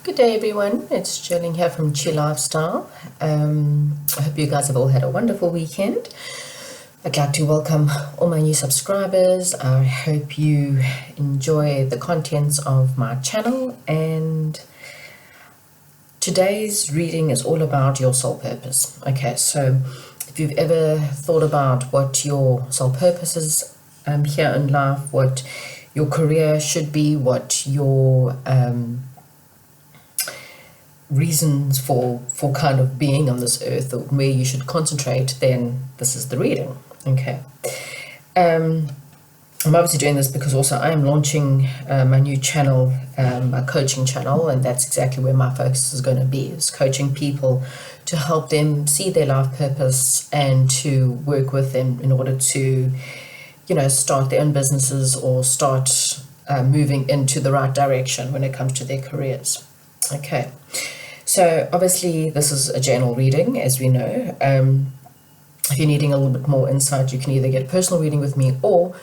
Good day, everyone. It's Jolene here from Chi Lifestyle. I hope you guys have all had a wonderful weekend. I'd like to welcome all my new subscribers. I hope you enjoy the contents of my channel, and today's reading is all about your soul purpose. Okay, so if you've ever thought about what your soul purpose is here in life, what your career should be, what your reasons for kind of being on this earth, or where you should concentrate, then this is the reading. Okay. I'm obviously doing this because also I am launching my new channel, my coaching channel, and that's exactly where my focus is going to be, is coaching people to help them see their life purpose and to work with them in order to, start their own businesses or start moving into the right direction when it comes to their careers. Okay. So obviously this is a general reading, as we know. If you're needing a little bit more insight, you can either get a personal reading with me or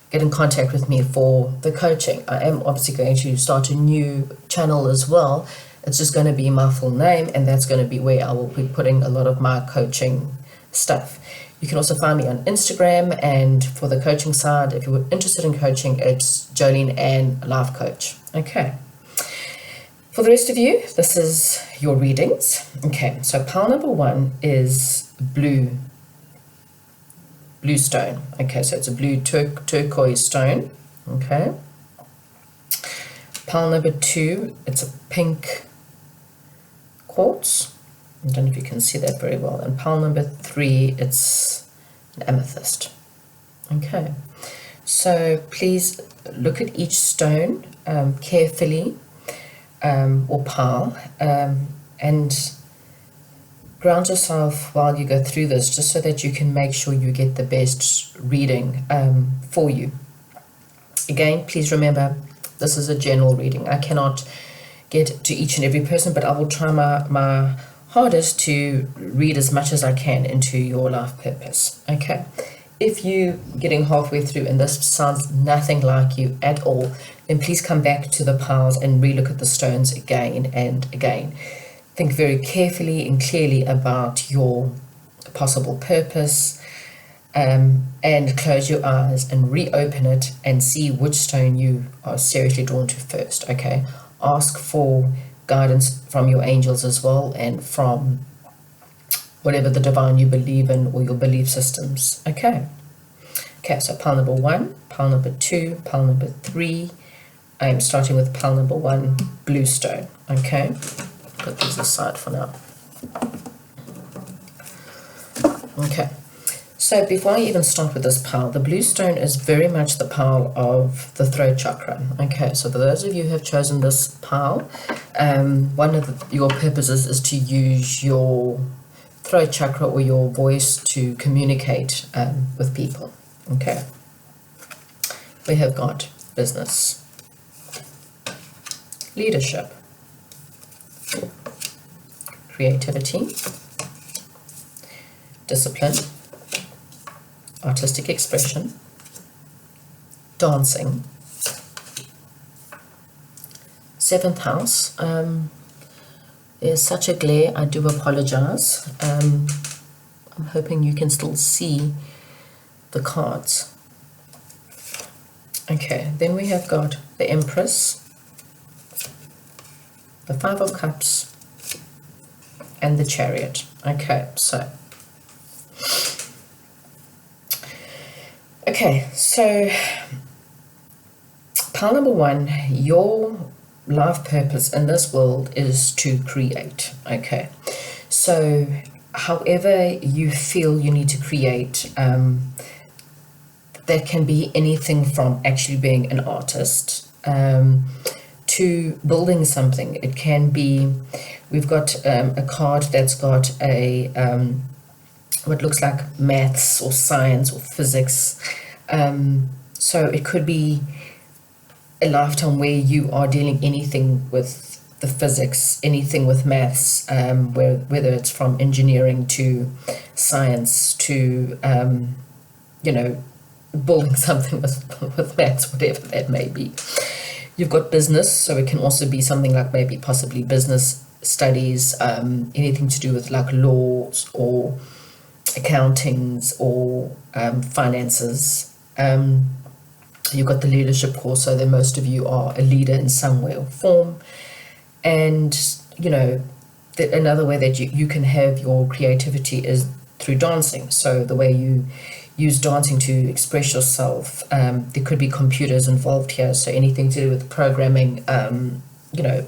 get in contact with me for the coaching. I am obviously going to start a new channel as well. It's just going to be my full name, and that's going to be where I will be putting a lot of my coaching stuff. You can also find me on Instagram, and for the coaching side, if you're interested in coaching, it's Jolene Ann Life Coach. Okay. For the rest of you, this is your readings. Okay, so pile number 1 is blue stone. Okay, so it's a blue turquoise stone. Okay. Pile number 2, it's a pink quartz. I don't know if you can see that very well. And pile number 3, it's an amethyst. Okay, so please look at each stone carefully. Or pile, and ground yourself while you go through this, just so that you can make sure you get the best reading for you. Again, please remember, this is a general reading. I cannot get to each and every person, but I will try my hardest to read as much as I can into your life purpose. Okay. If you're getting halfway through and this sounds nothing like you at all, then please come back to the piles and relook at the stones again and again. Think very carefully and clearly about your possible purpose, and close your eyes and reopen it and see which stone you are seriously drawn to first. Okay, ask for guidance from your angels as well, and from whatever the divine you believe in, or your belief systems. Okay, so pile number 1, pile number 2, pile number 3. I am starting with pile number 1, blue stone. Okay, put these aside for now. Okay, so before I even start with this pile, the blue stone is very much the pile of the throat chakra. Okay, so for those of you who have chosen this pile, one of your purposes is to use your throat chakra or your voice to communicate with people. Okay, we have got business, leadership, creativity, discipline, artistic expression, dancing. 7th house. There's such a glare, I do apologize. I'm hoping you can still see the cards. Okay, then we have got the Empress, the 5 of Cups, and the Chariot. Okay, so pile number 1, your life purpose in this world is to create. Okay, so however you feel you need to create, that can be anything from actually being an artist to building something. It can be, we've got a card that's got a what looks like maths or science or physics, so it could be a lifetime where you are dealing anything with the physics, anything with maths, whether it's from engineering to science to building something with maths, whatever that may be. You've got business, so it can also be something like maybe possibly business studies, anything to do with like laws or accountings or finances. You've got the leadership course, so that most of you are a leader in some way or form. And, you know, another way that you can have your creativity is through dancing. So the way you use dancing to express yourself, there could be computers involved here, so anything to do with programming, you know,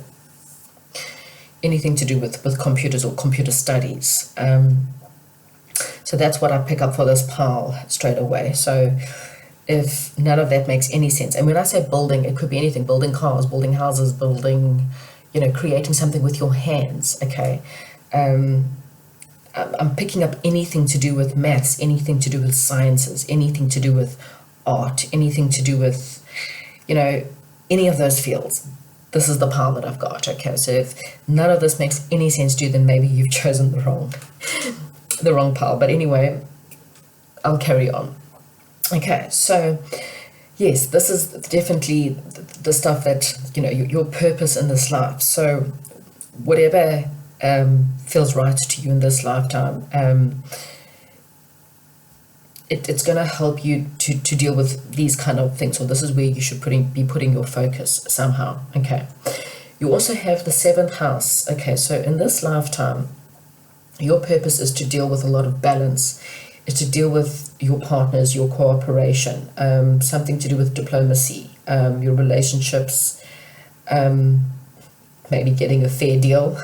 anything to do with computers or computer studies. So that's what I pick up for this pile straight away. So if none of that makes any sense, and when I say building, it could be anything: building cars, building houses, building, you know, creating something with your hands, okay? I'm picking up anything to do with maths, anything to do with sciences, anything to do with art, anything to do with, you know, any of those fields. This is the pile that I've got, okay? So if none of this makes any sense to you, then maybe you've chosen the wrong pile. But anyway, I'll carry on. Okay, so yes, this is definitely the stuff that, you know, your purpose in this life. So whatever feels right to you in this lifetime, it's going to help you to deal with these kind of things. So this is where you should be putting your focus somehow. Okay, you also have the 7th house. Okay, so in this lifetime, your purpose is to deal with a lot of balance, is to deal with your partners, your cooperation, something to do with diplomacy, your relationships, maybe getting a fair deal.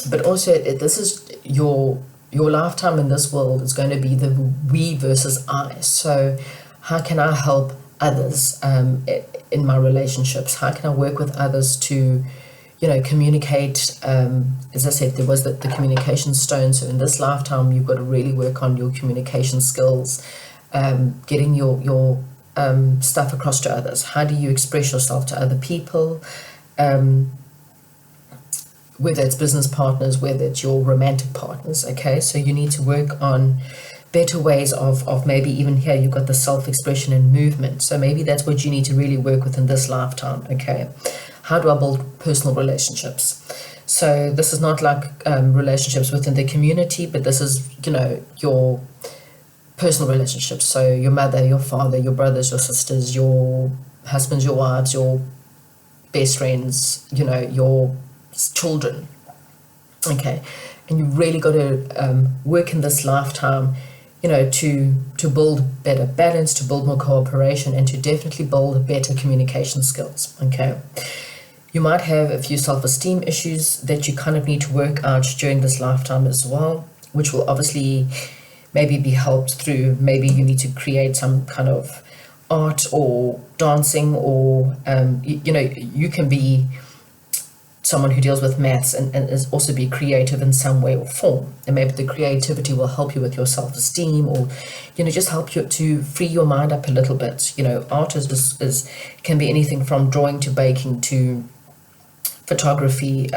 But also this is your lifetime in this world is going to be the we versus I. So how can I help others in my relationships? How can I work with others to, you know, communicate? As I said, there was the communication stone. So in this lifetime, you've got to really work on your communication skills, getting your stuff across to others. How do you express yourself to other people? Whether it's business partners, whether it's your romantic partners, okay? So you need to work on better ways of maybe even here you've got the self-expression and movement. So maybe that's what you need to really work with in this lifetime, okay? How do I build personal relationships? So this is not like relationships within the community, but this is, you know, your personal relationships. So your mother, your father, your brothers, your sisters, your husbands, your wives, your best friends, you know, your children, okay? And you really got to work in this lifetime, you know, to build better balance, to build more cooperation, and to definitely build better communication skills, okay? You might have a few self-esteem issues that you kind of need to work out during this lifetime as well, which will obviously maybe be helped through, maybe you need to create some kind of art or dancing, or you know, you can be someone who deals with maths and is also be creative in some way or form, and maybe the creativity will help you with your self-esteem, or, you know, just help you to free your mind up a little bit. You know, art is can be anything from drawing to baking to photography,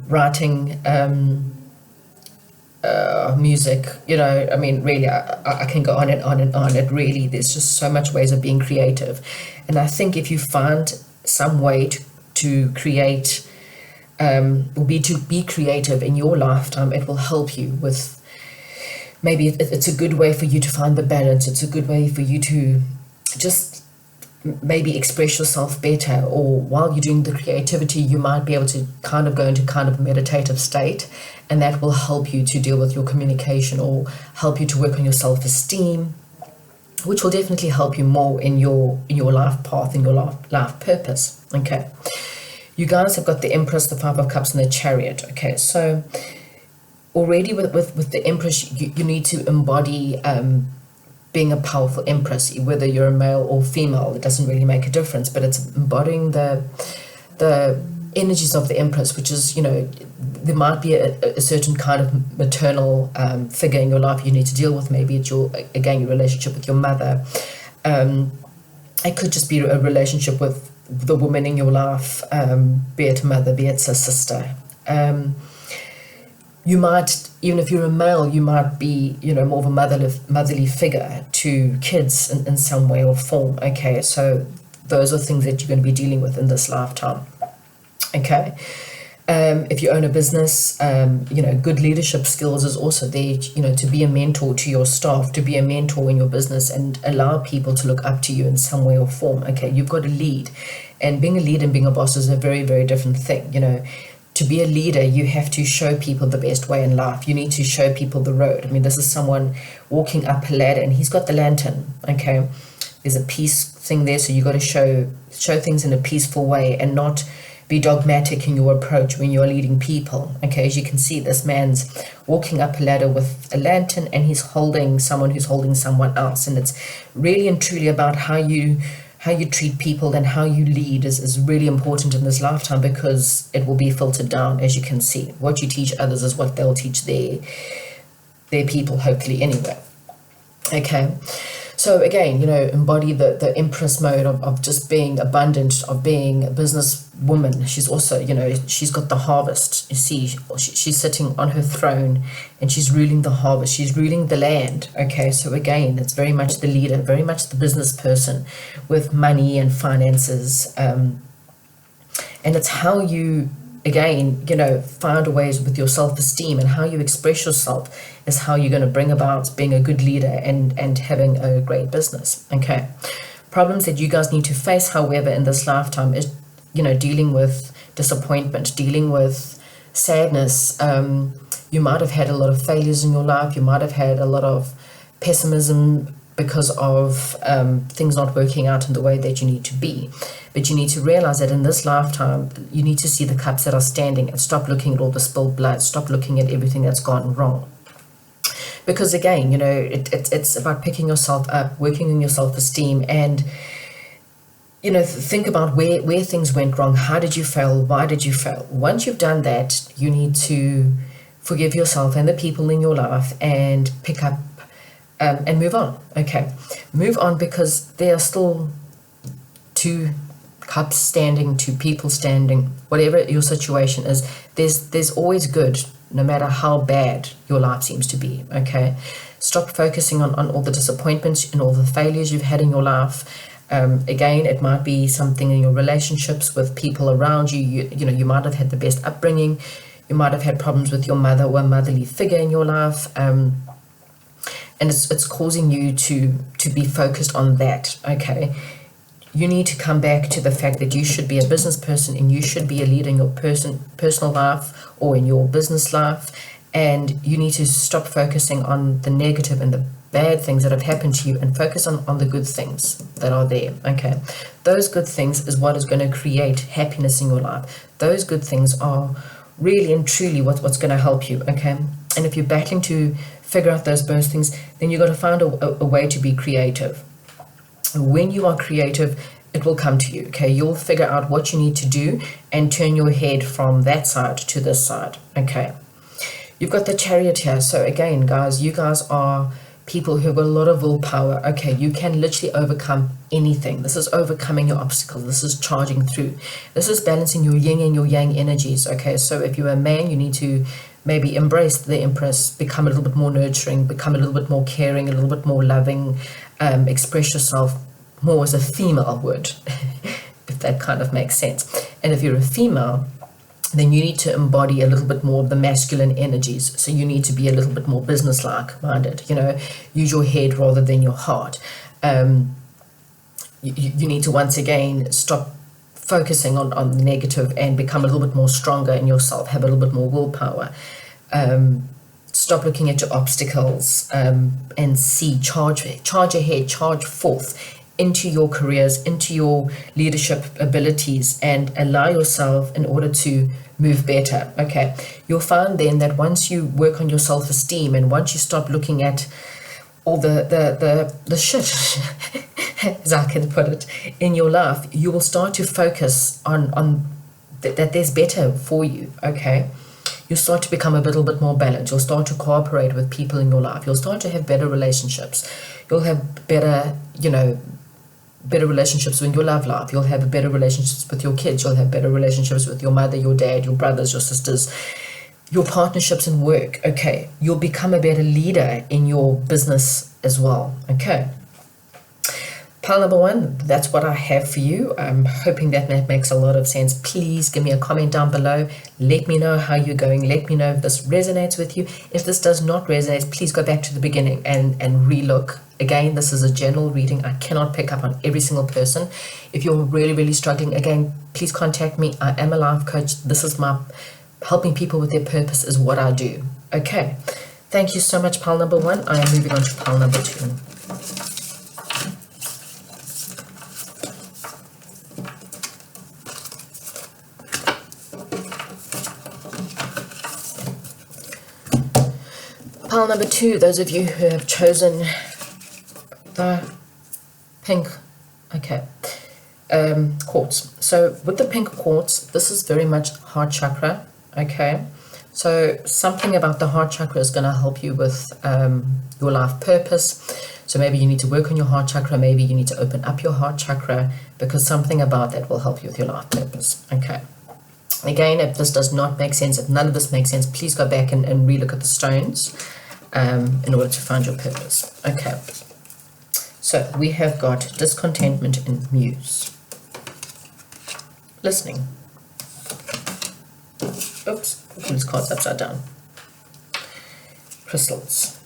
writing, music, you know, I mean, really, I can go on and on and on. It really, there's just so much ways of being creative. And I think if you find some way to create, to be creative in your lifetime, it will help you with, maybe it's a good way for you to find the balance. It's a good way for you to just maybe express yourself better, or while you're doing the creativity, you might be able to kind of go into kind of a meditative state, and that will help you to deal with your communication, or help you to work on your self-esteem, which will definitely help you more in your life path, in your life purpose, okay? You guys have got the Empress, the 5 of Cups, and the Chariot, okay? So already with the Empress, you need to embody being a powerful Empress, whether you're a male or female, it doesn't really make a difference, but it's embodying the energies of the Empress, which is, you know, there might be a certain kind of maternal figure in your life you need to deal with. Maybe it's your relationship with your mother. It could just be a relationship with the woman in your life, be it a mother, be it a sister. You might even if you're a male, you might be, more of a motherly figure to kids in some way or form. Okay, so those are things that you're going to be dealing with in this lifetime. Okay. If you own a business, good leadership skills is also there, to be a mentor to your staff, to be a mentor in your business and allow people to look up to you in some way or form. Okay, you've got to lead. And being a leader and being a boss is a very, very different thing. To be a leader, you have to show people the best way in life. You need to show people the road. I mean, this is someone walking up a ladder and he's got the lantern, okay? There's a peace thing there, so you got to show things in a peaceful way and not be dogmatic in your approach when you're leading people. Okay, as you can see, this man's walking up a ladder with a lantern and he's holding someone who's holding someone else. And it's really and truly about how you treat people and how you lead is really important in this lifetime, because it will be filtered down, as you can see. What you teach others is what they'll teach their people, hopefully, anyway. Okay. So again, embody the Empress mode of just being abundant, of being a businesswoman. She's also, she's got the harvest. You see, she's sitting on her throne and she's ruling the harvest. She's ruling the land. Okay, so again, it's very much the leader, very much the business person with money and finances. And it's how you, again, find ways with your self-esteem and how you express yourself is how you're going to bring about being a good leader and having a great business. Okay. Problems that you guys need to face, however, in this lifetime is, dealing with disappointment, dealing with sadness. You might have had a lot of failures in your life. You might have had a lot of pessimism because of things not working out in the way that you need to be. But you need to realize that in this lifetime, you need to see the cups that are standing and stop looking at all the spilled blood. Stop looking at everything that's gone wrong. Because again, it's about picking yourself up, working on your self-esteem, and think about where things went wrong. How did you fail? Why did you fail? Once you've done that, you need to forgive yourself and the people in your life and pick up and move on. Okay, move on, because there are still two cups standing, two people standing. Whatever your situation is, there's always good, no matter how bad your life seems to be. Okay, stop focusing on all the disappointments and all the failures you've had in your life. Again, it might be something in your relationships with people around you. You might have had the best upbringing. You might have had problems with your mother or a motherly figure in your life, and it's causing you to be focused on that. Okay, you need to come back to the fact that you should be a business person and you should be a leader in your personal life or in your business life, and you need to stop focusing on the negative and the bad things that have happened to you and focus on the good things that are there. Okay, those good things is what is going to create happiness in your life. Those good things are really and truly what's going to help you. Okay, and if you're battling to figure out those things, then you've got to find a way to be creative. When you are creative, it will come to you. Okay, you'll figure out what you need to do and turn your head from that side to this side. Okay, you've got the Chariot here. So again, guys, you guys are people who have got a lot of willpower. Okay, you can literally overcome anything. This is overcoming your obstacles. This is charging through. This is balancing your yin and your yang energies. Okay, so if you're a man, you need to maybe embrace the Empress, become a little bit more nurturing, become a little bit more caring, a little bit more loving, express yourself more as a female would, if that kind of makes sense. And if you're a female, then you need to embody a little bit more of the masculine energies. So you need to be a little bit more business-like minded, use your head rather than your heart. You need to once again stop focusing on the negative and become a little bit more stronger in yourself, have a little bit more willpower. Stop looking at your obstacles and charge ahead, charge forth into your careers, into your leadership abilities, and allow yourself in order to move better. Okay, you'll find then that once you work on your self-esteem and once you stop looking at all the shit, as I can put it, in your life, you will start to focus on that there's better for you. Okay, you'll start to become a little bit more balanced. You'll start to cooperate with people in your life. You'll start to have better relationships. You'll have better relationships in your love life. You'll have better relationships with your kids. You'll have better relationships with your mother, your dad, your brothers, your sisters. your partnerships and work. Okay, you'll become a better leader in your business as well. Okay. Pile number 1, that's what I have for you. I'm hoping that makes a lot of sense. Please give me a comment down below. Let me know how you're going. Let me know if this resonates with you. If this does not resonate, please go back to the beginning and relook. Again, this is a general reading. I cannot pick up on every single person. If you're really, really struggling, again, please contact me. I am a life coach. This is my helping people with their purpose is what I do. Okay. Thank you so much, pile number 1. I am moving on to pile number 2. Pile number 2, those of you who have chosen the pink, quartz. So with the pink quartz, this is very much heart chakra, okay? So something about the heart chakra is going to help you with your life purpose. So maybe you need to work on your heart chakra, maybe you need to open up your heart chakra, because something about that will help you with your life purpose, okay? Again, if this does not make sense, if none of this makes sense, please go back and relook at the stones in order to find your purpose. Okay, so we have got discontentment and muse. Listening. Oops, put these cards upside down. Crystals.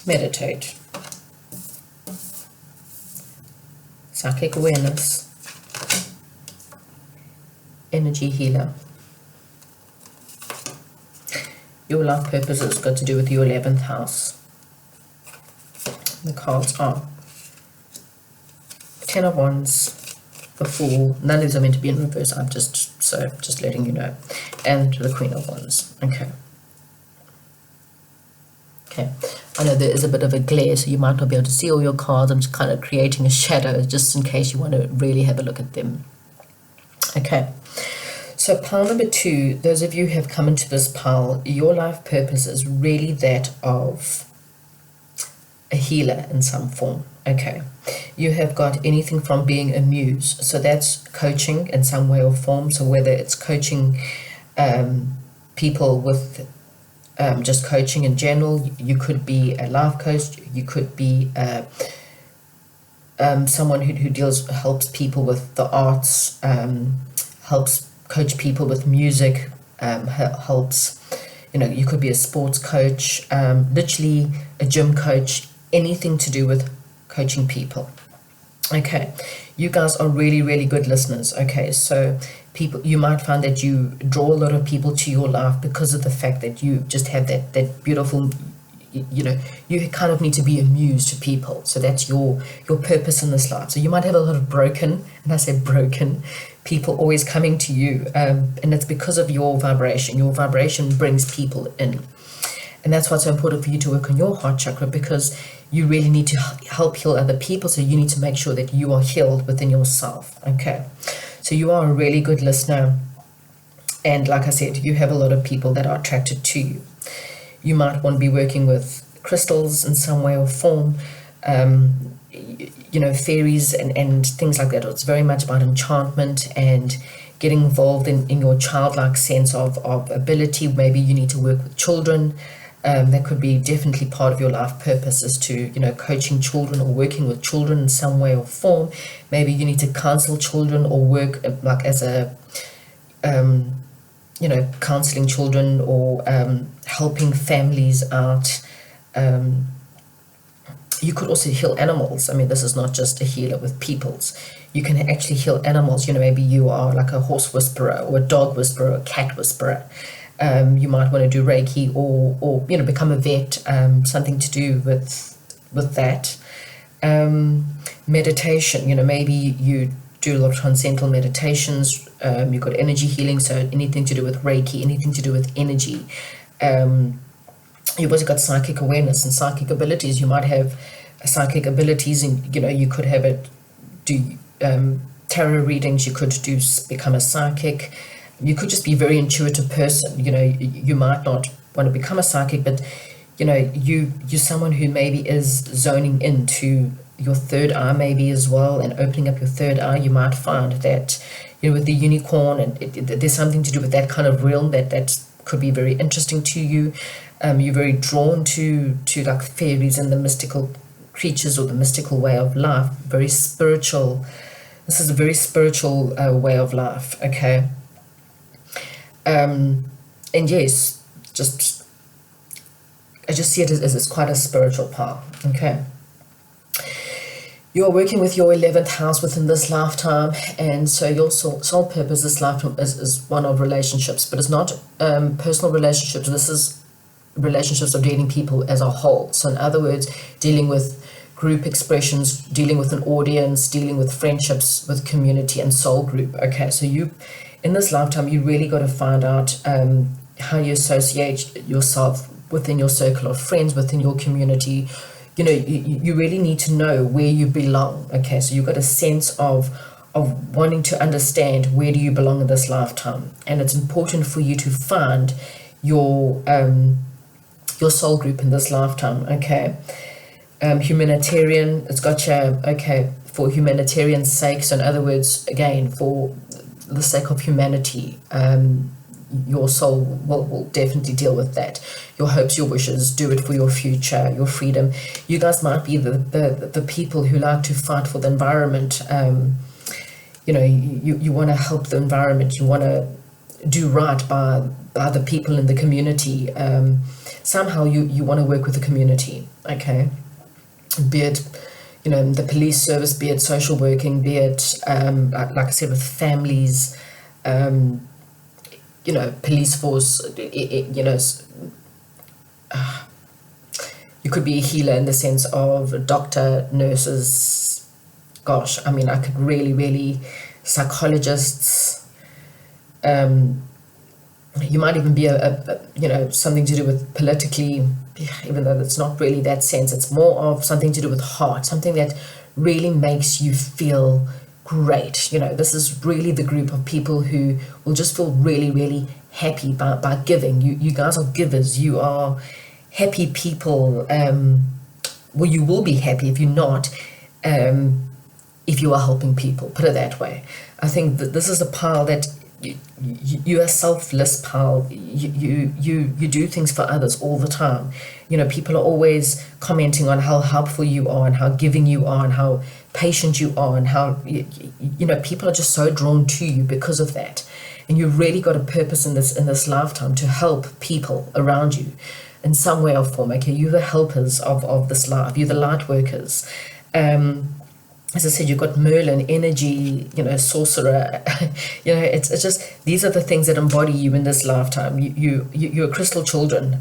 Meditate. Psychic awareness. Energy healer. Your life purpose has got to do with your 11th house. The cards are 10 of Wands, the Fool. None of these are meant to be in reverse. I'm just letting you know. And the Queen of Wands. Okay. Okay. I know there is a bit of a glare, so you might not be able to see all your cards. I'm just kind of creating a shadow just in case you want to really have a look at them. Okay. So pile number 2, those of you who have come into this pile, your life purpose is really that of a healer in some form. Okay. You have got anything from being a muse. So that's coaching in some way or form. So whether it's coaching people with just coaching in general, you could be a life coach, you could be someone who helps people with the arts, helps coach people with music, helps, you could be a sports coach, literally a gym coach, anything to do with coaching people. Okay, you guys are really, really good listeners. Okay, so you might find that you draw a lot of people to your life because of the fact that you just have that beautiful, you kind of need to be a muse to people. So that's your purpose in this life. So you might have a lot of broken, and I say broken, people always coming to you, and it's because of your vibration. Your vibration brings people in, and that's why it's so important for you to work on your heart chakra, because you really need to help heal other people. So you need to make sure that you are healed within yourself. Okay, so you are a really good listener, and like I said, you have a lot of people that are attracted to you. You might want to be working with crystals in some way or form, fairies and things like that. It's very much about enchantment and getting involved in your childlike sense of ability. Maybe you need to work with children. That could be definitely part of your life purpose, is to, coaching children or working with children in some way or form. Maybe you need to counsel children or work like as a, counseling children or helping families out. You could also heal animals. I mean, this is not just a healer with peoples. You can actually heal animals. Maybe you are like a horse whisperer or a dog whisperer or a cat whisperer. You might want to do Reiki or become a vet, something to do with that. Meditation, maybe you do a lot of transcendental meditations. You've got energy healing, so anything to do with Reiki, anything to do with energy. You've also got psychic awareness and psychic abilities. You might have psychic abilities, and you could have do tarot readings. You could become a psychic. You could just be a very intuitive person. You might not want to become a psychic, but you're someone who maybe is zoning into your third eye maybe as well, and opening up your third eye, you might find that, with the unicorn, and there's something to do with that kind of realm that could be very interesting to you. You're very drawn to like fairies and the mystical creatures or the mystical way of life, very spiritual. This is a very spiritual way of life, okay? And yes, I just see it as quite a spiritual power, okay? You are working with your 11th house within this lifetime, and so your soul purpose this lifetime is one of relationships, but it's not personal relationships. This is relationships of dating people as a whole. So in other words, dealing with group expressions, dealing with an audience, dealing with friendships, with community and soul group. Okay, so in this lifetime, you really got to find out how you associate yourself within your circle of friends, within your community. You really need to know where you belong. Okay, so you've got a sense of wanting to understand where do you belong in this lifetime, and it's important for you to find your soul group in this lifetime. Okay. Humanitarian, it's got you, okay, for humanitarian sake. So in other words, again, for the sake of humanity, your soul will definitely deal with that. Your hopes, your wishes, do it for your future, your freedom. You guys might be the people who like to fight for the environment. You want to help the environment. You want to do right by the people in the community. Somehow you want to work with the community, okay? Be it, the police service, be it social working, be it, like I said, with families, police force, you could be a healer in the sense of doctor, nurses, gosh, I mean, I could really, psychologists, you might even be something to do with politically, even though it's not really that sense. It's more of something to do with heart, something that really makes you feel great. This is really the group of people who will just feel really happy by giving. You guys are givers. You are happy people. Well, you will be happy if you're not, if you are helping people, put it that way. I think that this is a pile that you are selfless pal. You do things for others all the time. People are always commenting on how helpful you are and how giving you are and how patient you are, and how people are just so drawn to you because of that. And you've really got a purpose in this lifetime to help people around you in some way or form. Okay, you're the helpers of this life. You're the light workers. As I said, you've got Merlin, energy, sorcerer. It's just, these are the things that embody you in this lifetime. You're crystal children.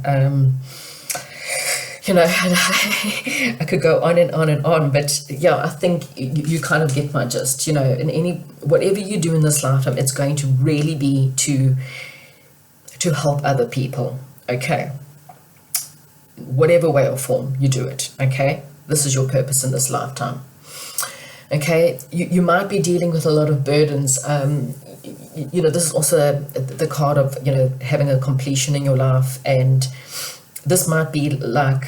I could go on and on and on, but yeah, I think you kind of get my gist. In whatever you do in this lifetime, it's going to really be to help other people. Okay, whatever way or form you do it. Okay, this is your purpose in this lifetime. Okay, you might be dealing with a lot of burdens. This is also the card of, having a completion in your life. And this might be like,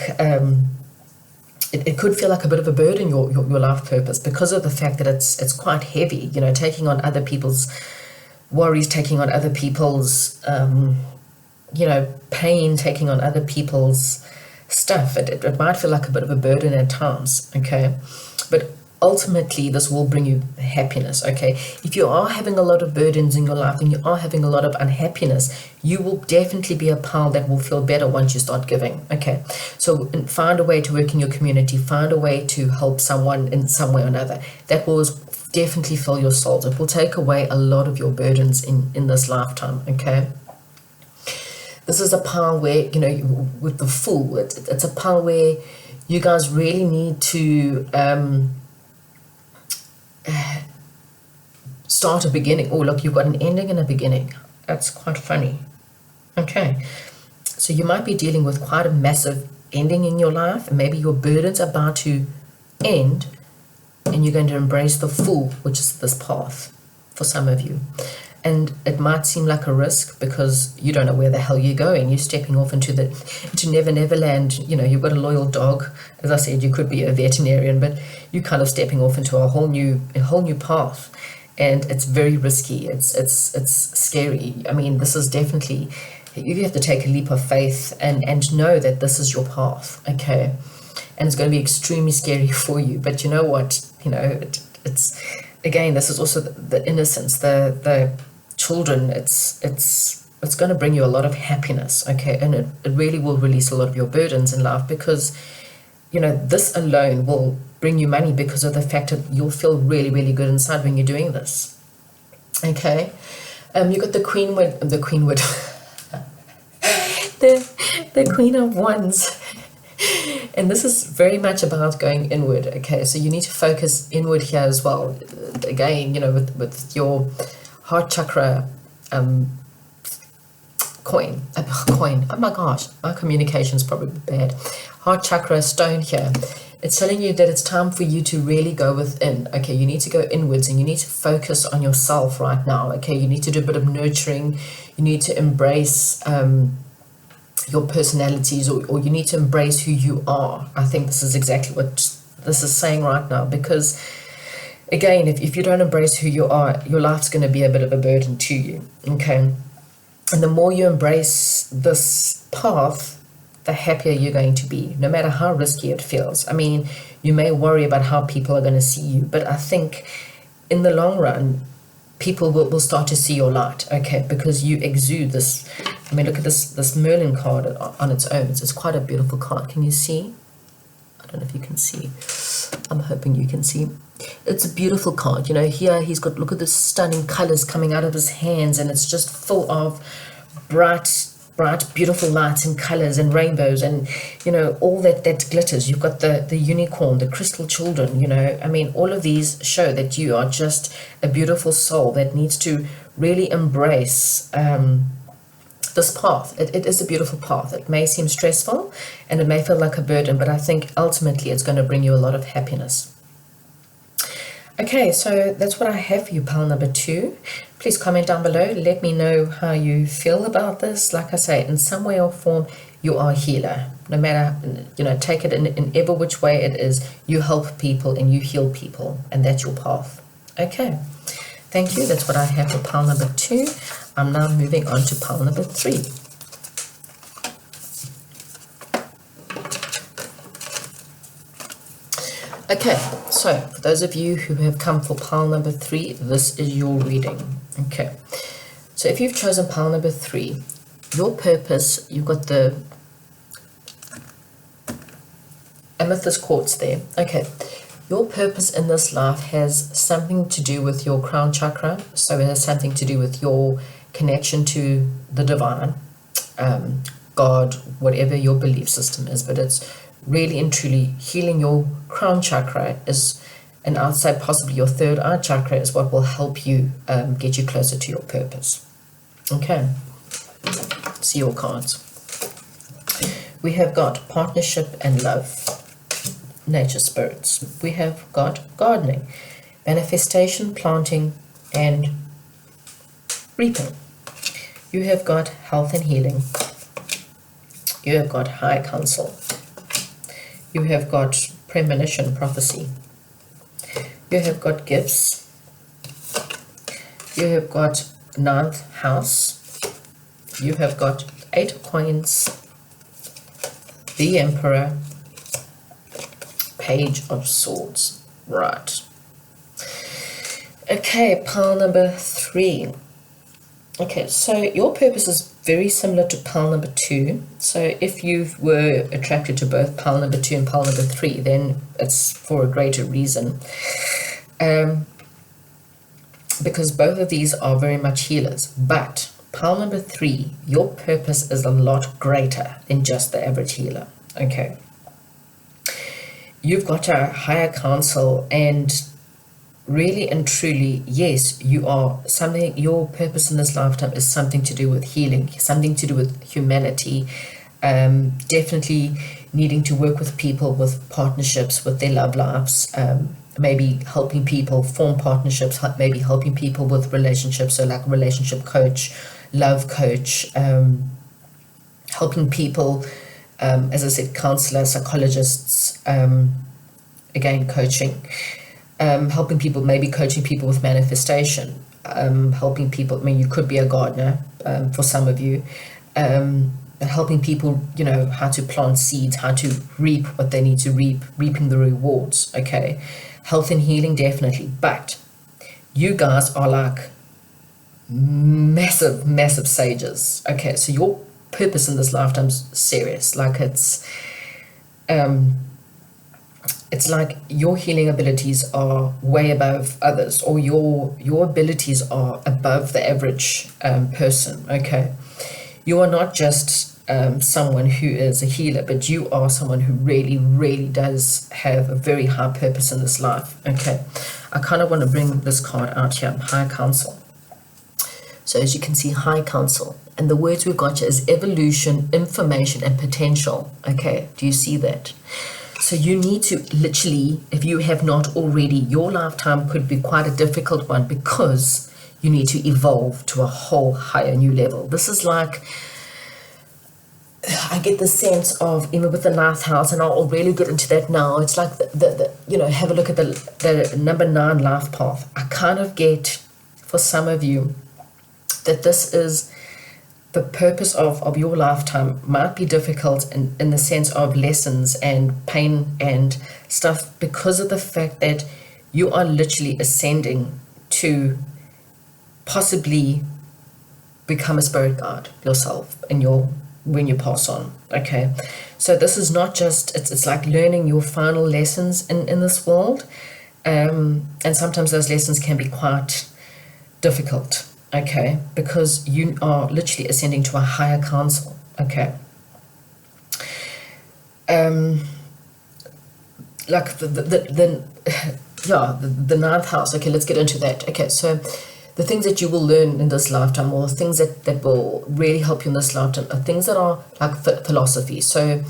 it could feel like a bit of a burden, your life purpose, because of the fact that it's quite heavy, taking on other people's worries, taking on other people's, pain, taking on other people's stuff. It might feel like a bit of a burden at times, okay? But ultimately, this will bring you happiness, okay? If you are having a lot of burdens in your life and you are having a lot of unhappiness, you will definitely be a pal that will feel better once you start giving, okay? So find a way to work in your community, find a way to help someone in some way or another. That will definitely fill your souls. It will take away a lot of your burdens in this lifetime, okay? This is a pile where, with the Fool, it's a pile where you guys really need to start a beginning. Oh, look, you've got an ending and a beginning. That's quite funny. Okay, so you might be dealing with quite a massive ending in your life, and maybe your burden's about to end, and you're going to embrace the Fool, which is this path for some of you. and it might seem like a risk because you don't know where the hell you're going. You're stepping off into Never Never Land. You know, you've got a loyal dog. As I said, you could be a veterinarian, but you're kind of stepping off into a whole new path, and it's very risky. It's scary. I mean, this is definitely, you have to take a leap of faith and know that this is your path, okay? And it's going to be extremely scary for you, but you know what? You know, it's again, this is also the innocence, the children. It's going to bring you a lot of happiness, okay? And it really will release a lot of your burdens in life, because you know, this alone will bring you money because of the fact that you'll feel really, really good inside when you're doing this, okay? You got the Queenwood, the Queen of Wands. And this is very much about going inward, okay? So you need to focus inward here as well. Again, you know, with your heart chakra coin. Oh my gosh, my communication is probably bad. Heart chakra stone here. It's telling you that it's time for you to really go within. Okay, you need to go inwards and you need to focus on yourself right now. Okay, you need to do a bit of nurturing. You need to embrace your personalities, or you need to embrace who you are. I think this is exactly what this is saying right now, because again, if you don't embrace who you are, your life's going to be a bit of a burden to you, okay? And the more you embrace this path, the happier you're going to be, no matter how risky it feels. I mean, you may worry about how people are going to see you, but I think in the long run, people will start to see your light, okay? Because you exude this. I mean, look at this Merlin card on its own. It's quite a beautiful card. Can you see? I don't know if you can see. I'm hoping you can see. It's a beautiful card. You know, here he's got, look at the stunning colors coming out of his hands, and it's just full of bright, beautiful lights and colors and rainbows and, you know, all that glitters. You've got the unicorn, the crystal children, you know. I mean, all of these show that you are just a beautiful soul that needs to really embrace this path. It is a beautiful path. It may seem stressful and it may feel like a burden, but I think ultimately it's going to bring you a lot of happiness. Okay, so that's what I have for you, pile number 2. Please comment down below. Let me know how you feel about this. Like I say, in some way or form, you are a healer. No matter, you know, take it in ever which way it is, you help people and you heal people, and that's your path. Okay, thank you. That's what I have for pile number 2. I'm now moving on to pile number 3. Okay, so for those of you who have come for pile number 3, this is your reading. Okay, so if you've chosen pile number 3, your purpose, you've got the amethyst quartz there. Okay, your purpose in this life has something to do with your crown chakra, so it has something to do with your connection to the divine, God, whatever your belief system is, but it's really and truly healing your crown chakra is, and outside possibly your third eye chakra is what will help you get you closer to your purpose. Okay, see your cards. We have got partnership and love, nature spirits. We have got gardening, manifestation, planting, and reaping. You have got health and healing. You have got high counsel. You have got premonition, prophecy. You have got gifts. You have got 9th house. You have got 8 of coins, the Emperor, Page of Swords. Right. Okay, pile number 3. Okay, so your purpose is very similar to pile number 2. So if you were attracted to both pile number 2 and pile number 3, then it's for a greater reason. Because both of these are very much healers. But pile number 3, your purpose is a lot greater than just the average healer. Okay. You've got a higher counsel, and really and truly, yes, you are something, your purpose in this lifetime is something to do with healing, something to do with humanity. Definitely needing to work with people with partnerships with their love lives, maybe helping people form partnerships, maybe helping people with relationships, so like relationship coach, love coach, helping people, as I said, counselors, psychologists, again, coaching, helping people, maybe coaching people with manifestation, helping people, I mean, you could be a gardener, for some of you, helping people, you know, how to plant seeds, how to reap what they need to reap, reaping the rewards, okay? Health and healing, definitely. But you guys are like massive, massive sages, okay? So your purpose in this lifetime is serious. Like it's like your healing abilities are way above others, or your abilities are above the average person, okay? You are not just someone who is a healer, but you are someone who really, really does have a very high purpose in this life, okay? I kind of want to bring this card out here, High Council. So as you can see, High Council, and the words we've got here is evolution, information, and potential, okay? Do you see that? So you need to literally, if you have not already, your lifetime could be quite a difficult one because you need to evolve to a whole higher new level. This is like, I get the sense of, even with the ninth house, and I'll really get into that now, it's like the you know, have a look at the number 9 life path. I kind of get, for some of you, that this is the purpose of your lifetime might be difficult in the sense of lessons and pain and stuff, because of the fact that you are literally ascending to possibly become a spirit guide yourself when you pass on, okay? So this is not just, it's like learning your final lessons in this world, and sometimes those lessons can be quite difficult, okay, because you are literally ascending to a higher council, okay? Like the ninth house, okay, let's get into that. Okay, so the things that you will learn in this lifetime, or things that will really help you in this lifetime, are things that are like philosophy. So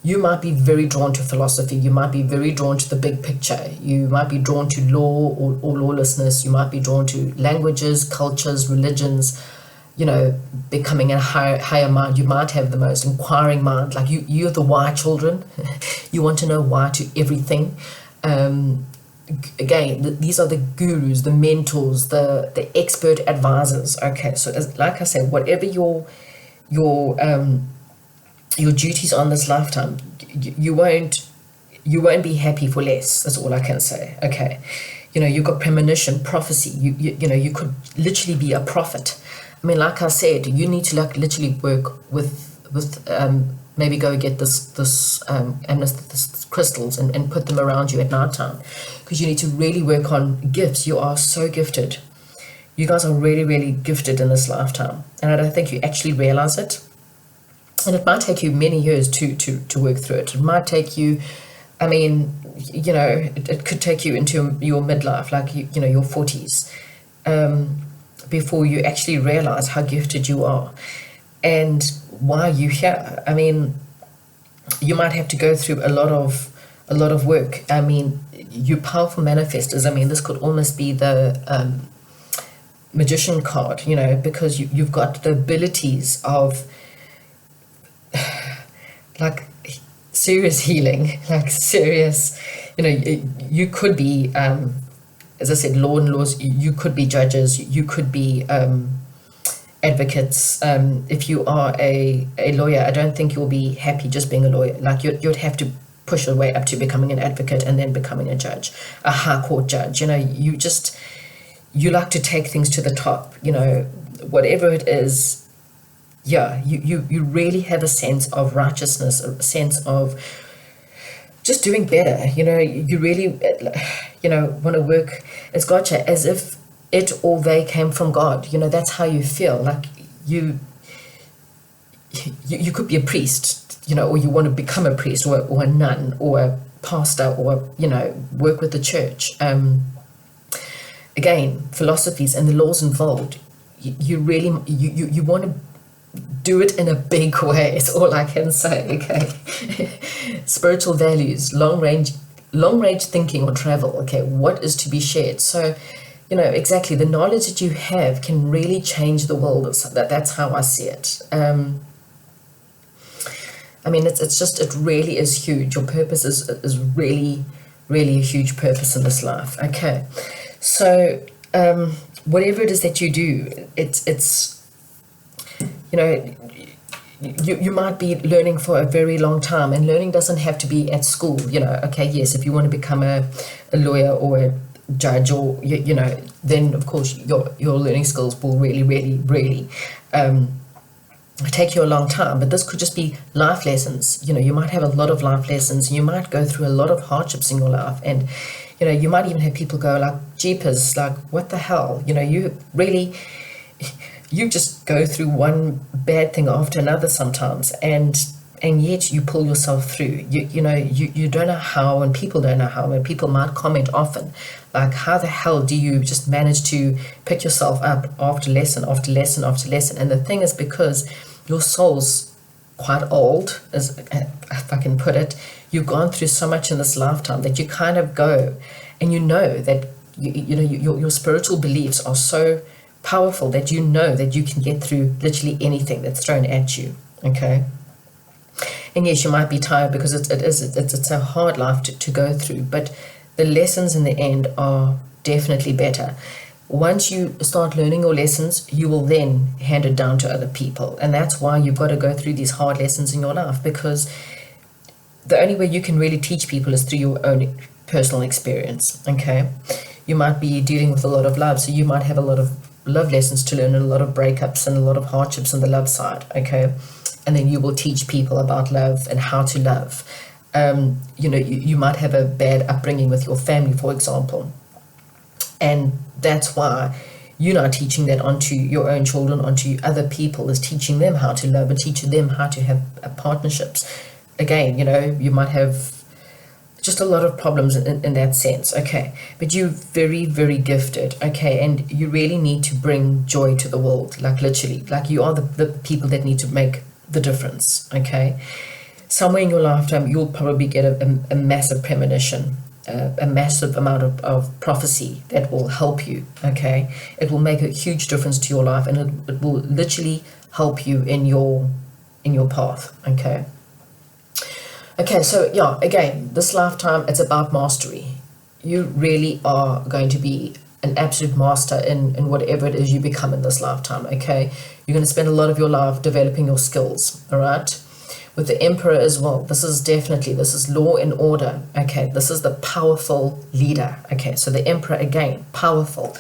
you might be very drawn to philosophy, you might be very drawn to the big picture, you might be drawn to law or lawlessness, you might be drawn to languages, cultures, religions, you know, becoming a higher mind. You might have the most inquiring mind, like you're the why children. You want to know why to everything. Again, these are the gurus, the mentors, the expert advisors, okay? So like I said, whatever your duties on this lifetime, you won't be happy for less. That's all I can say, okay? You know, you've got premonition, prophecy, you know, you could literally be a prophet. I mean, like I said, you need to like literally work with maybe go get this amethyst crystals and put them around you at night time, because you need to really work on gifts. You are so gifted. You guys are really, really gifted in this lifetime, and I don't think you actually realize it. And it might take you many years to work through it. It might take you, I mean, you know, it could take you into your midlife, like you know, your 40s, before you actually realize how gifted you are and why you're here. I mean, you might have to go through a lot of work. I mean, you powerful manifestors. I mean, this could almost be the magician card, you know, because you've got the abilities of like serious healing, like serious, you know, you could be, as I said, law and laws, you could be judges, you could be advocates. If you are a lawyer, I don't think you'll be happy just being a lawyer. Like you'd have to push your way up to becoming an advocate and then becoming a judge, a high court judge. You know, you like to take things to the top, you know, whatever it is. Yeah, you really have a sense of righteousness, a sense of just doing better. You know, you really, you know, want to work as gotcha, as if it or they came from God. You know, that's how you feel. Like you could be a priest, you know, or you want to become a priest or a nun or a pastor, or, you know, work with the church. Again, philosophies and the laws involved. You really, you want to do it in a big way. It's all I can say. Okay. Spiritual values, long range thinking or travel. Okay, what is to be shared? So, exactly, the knowledge that you have can really change the world. That's how I see it. It really is huge. Your purpose is really, really a huge purpose in this life. Okay, so whatever it is that you do, it's you might be learning for a very long time, and learning doesn't have to be at school. Okay, yes, if you want to become a lawyer or a judge, or then of course your learning skills will really, really, really take you a long time. But this could just be life lessons. You might have a lot of life lessons. You might go through a lot of hardships in your life, and you might even have people go like, jeepers, like, what the hell? You just go through one bad thing after another sometimes, and yet you pull yourself through. You don't know how, and people don't know how, and people might comment often, like, how the hell do you just manage to pick yourself up after lesson after lesson after lesson? And the thing is, because your soul's quite old, as if I can put it, you've gone through so much in this lifetime that you kind of go, and that your spiritual beliefs are so powerful that that you can get through literally anything that's thrown at you. Okay. And yes, you might be tired, because it's a hard life to go through, but the lessons in the end are definitely better. Once you start learning your lessons, you will then hand it down to other people, and that's why you've got to go through these hard lessons in your life, because the only way you can really teach people is through your own personal experience. Okay, you might be dealing with a lot of love, so you might have a lot of love lessons to learn, and a lot of breakups and a lot of hardships on the love side. Okay, and then you will teach people about love and how to love. You might have a bad upbringing with your family, for example, and that's why you're not teaching that onto your own children, onto other people, is teaching them how to love and teaching them how to have partnerships. Again, you might have just a lot of problems in that sense. Okay, but you're very, very gifted. Okay, and you really need to bring joy to the world, like literally, like you are the people that need to make the difference. Okay, somewhere in your lifetime you'll probably get a massive premonition, a massive amount of prophecy that will help you. Okay, it will make a huge difference to your life, and it will literally help you in your path. Okay, so yeah, again, this lifetime, it's about mastery. You really are going to be an absolute master in whatever it is you become in this lifetime. Okay, you're going to spend a lot of your life developing your skills. All right, with the Emperor as well, this is law and order. Okay, this is the powerful leader. Okay, so the Emperor, again, powerful,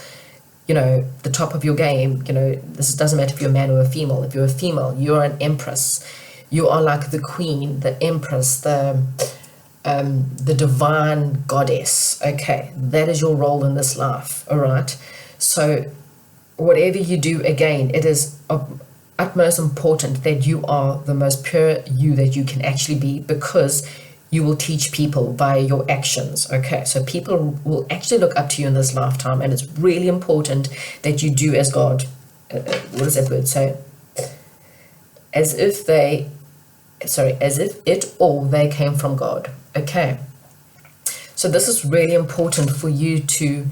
the top of your game. This doesn't matter if you're a man or a female. If you're a female, you're an empress. You are like the queen, the empress, the divine goddess. Okay, that is your role in this life. All right, so whatever you do, again, it is of utmost important that you are the most pure you that you can actually be, because you will teach people by your actions. Okay, so people will actually look up to you in this lifetime, and it's really important that you do as God. What does that word say? As if it all they came from God. Okay, so this is really important for you to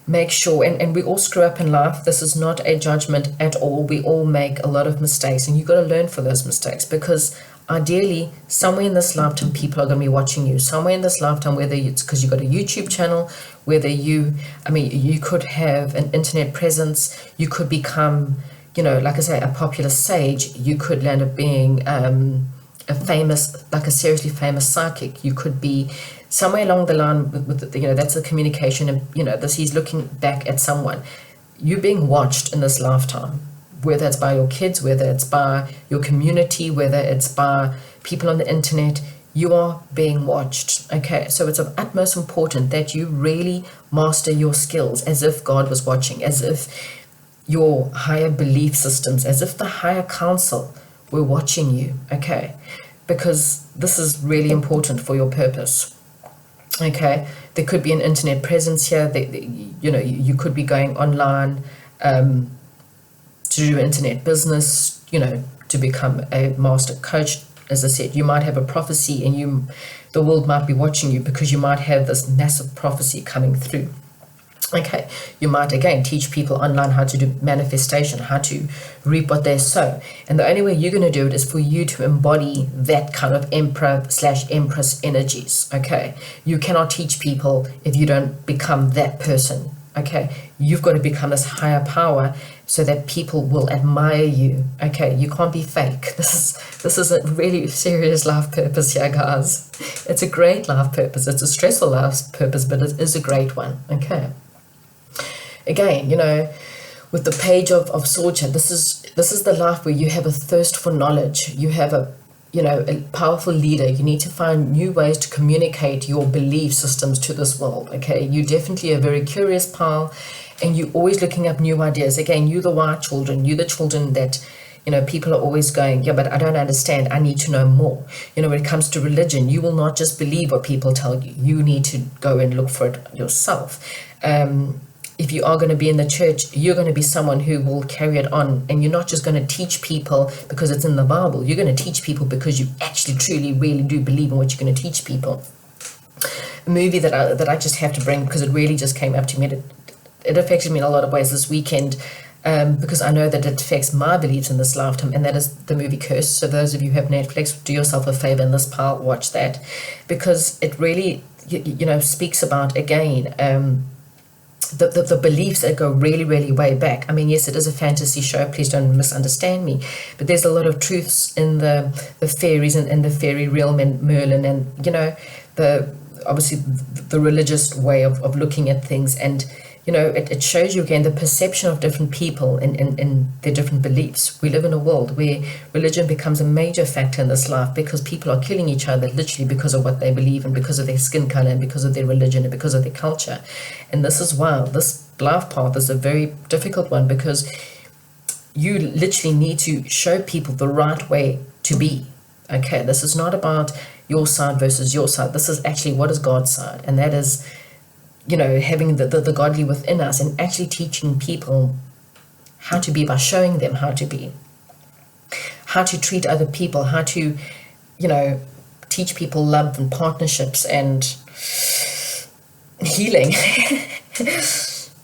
make sure, and we all screw up in life. This is not a judgment at all. We all make a lot of mistakes, and you've got to learn from those mistakes, because ideally somewhere in this lifetime people are going to be watching you. Somewhere in this lifetime, whether it's because you've got a YouTube channel, whether you could have an internet presence, you could become, like I say, a popular sage. You could land up being a seriously famous psychic. You could be somewhere along the line with that's the communication, and he's looking back at someone. You're being watched in this lifetime, whether it's by your kids, whether it's by your community, whether it's by people on the internet. You are being watched. Okay, so it's of utmost important that you really master your skills, as if God was watching, as if your higher belief systems, as if the higher council were watching you. Okay, because this is really important for your purpose. Okay, there could be an internet presence here. You could be going online to do internet business. to become a master coach. As I said, you might have a prophecy and the world might be watching you because you might have this massive prophecy coming through. Okay, you might again teach people online how to do manifestation, how to reap what they sow. And the only way you're going to do it is for you to embody that kind of emperor/empress energies. Okay, you cannot teach people if you don't become that person. Okay, you've got to become this higher power so that people will admire you. Okay, you can't be fake. This is a really serious life purpose here, guys. It's a great life purpose. It's a stressful life purpose, but it is a great one. Okay. Again, with the Page of Swords, this is the life where you have a thirst for knowledge. You have a powerful leader. You need to find new ways to communicate your belief systems to this world. Okay, you definitely a very curious pal, and you're always looking up new ideas. Again, you're the white children. You're the children that people are always going, yeah, but I don't understand. I need to know more. When it comes to religion, you will not just believe what people tell you. You need to go and look for it yourself. If you are going to be in the church, you're going to be someone who will carry it on, and you're not just going to teach people because it's in the Bible. You're going to teach people because you actually, truly, really do believe in what you're going to teach people. A movie that I just have to bring because it really just came up to me. It affected me in a lot of ways this weekend because I know that it affects my beliefs in this lifetime, and that is the movie Curse. So those of you who have Netflix, do yourself a favor in this pile, watch that, because it really, speaks about, again, the beliefs that go really, really way back. I mean, yes, it is a fantasy show, please don't misunderstand me, but there's a lot of truths in the fairies and the fairy realm and Merlin and, obviously the religious way of looking at things. And, it shows you again the perception of different people and their different beliefs. We live in a world where religion becomes a major factor in this life because people are killing each other literally because of what they believe and because of their skin color and because of their religion and because of their culture. And this is why this life path is a very difficult one, because you literally need to show people the right way to be. Okay, this is not about your side versus your side. This is actually what is God's side, and that is having the godly within us and actually teaching people how to be by showing them how to be, how to treat other people, how to, teach people love and partnerships and healing.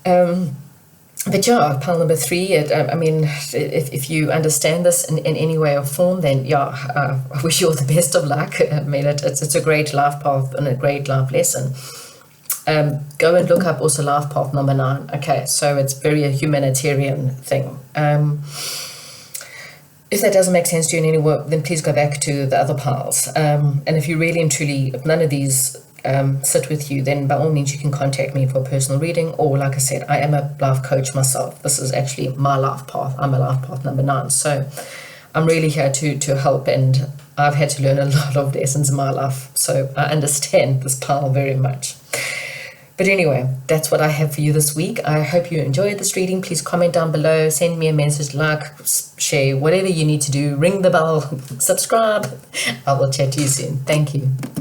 But yeah, pile number 3, if you understand this in any way or form, then I wish you all the best of luck. I mean, it's a great life path and a great life lesson. Go and look up also life path number 9. Okay, so it's very a humanitarian thing. If that doesn't make sense to you in any way, then please go back to the other piles. And if you really and truly, if none of these sit with you, then by all means you can contact me for a personal reading, or like I said, I am a life coach myself. This is actually my life path. I'm a life path number 9. So I'm really here to help, and I've had to learn a lot of lessons in my life. So I understand this pile very much. But anyway, that's what I have for you this week. I hope you enjoyed this reading. Please comment down below, send me a message, like, share, whatever you need to do. Ring the bell, subscribe. I will chat to you soon. Thank you.